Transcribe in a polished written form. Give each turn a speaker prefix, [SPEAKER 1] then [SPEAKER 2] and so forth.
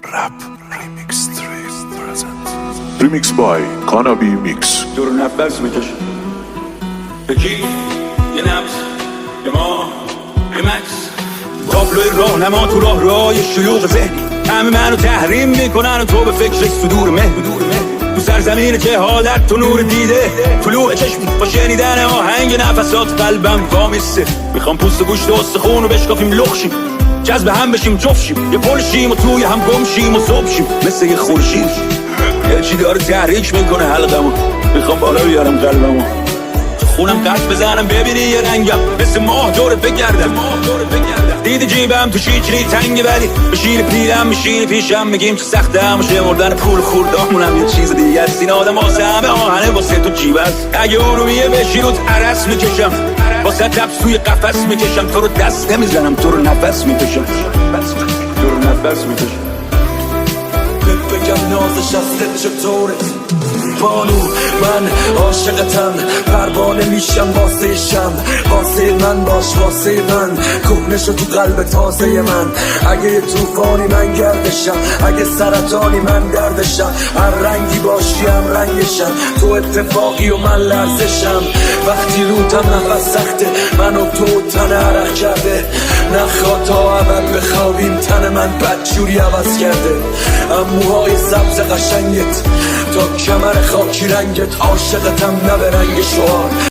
[SPEAKER 1] Rap Remix 3 present. Remix by Kanabi Mix.
[SPEAKER 2] دور نفس میکش یکی یه نفس یه ما یه مکس تابلوی راهنما تو راه شلوغ ذهنی همه منو تحریم میکنن و تو به فکرش صدور مه تو سرزمین جهالت تو نور دیده طلوع چشمی با شنیدن آهنگ نفسات قلبم وامیسته میخوام پوست و گوشت و استخون رو بشکافیم لخشیم جذب هم بشیم جفشیم یه پل شیم و توی هم گم شیم و صبح شیم مثل یه خورشید یه چی داره تحریک میکنه حلقمو میخوام بالا بیارم قلبمو خونم قصد بزنم ببینی یه رنگم مثل ماه دورت بگردم دیدی جیبم تو شیچری تنگه ولی بشین پیرم میشین پیشم میگیم چه سختم و شمردن پول خوردامونم یه چیز دیگه است این آدم واسه همه آهنه واسه تو جیب است اگه ارومیه بشی روت عرس میکشم واسه تبس توی قفس میکشم تو رو دست نمیزنم تو رو نفس میکشم تو رو نفس میکشم
[SPEAKER 3] بگم نازش از دل چطوره بانو من عاشقتم پروانه میشم واسه شم واسه من باش واسه من کهنه شو تو قلب تازه من اگه یه توفانی من گردشم اگه سرطانی من دردشم هر رنگی باشی هم رنگشم تو اتفاقی و من لرزشم وقتی روتم نفس سخته من و تو تن عرق کرده نخواه تا اول بخوابیم تن من بدجوری عوض کرده اموهای سبز قشنگت تا کمر خاکی رنگت عاشقتم نه به رنگ شعار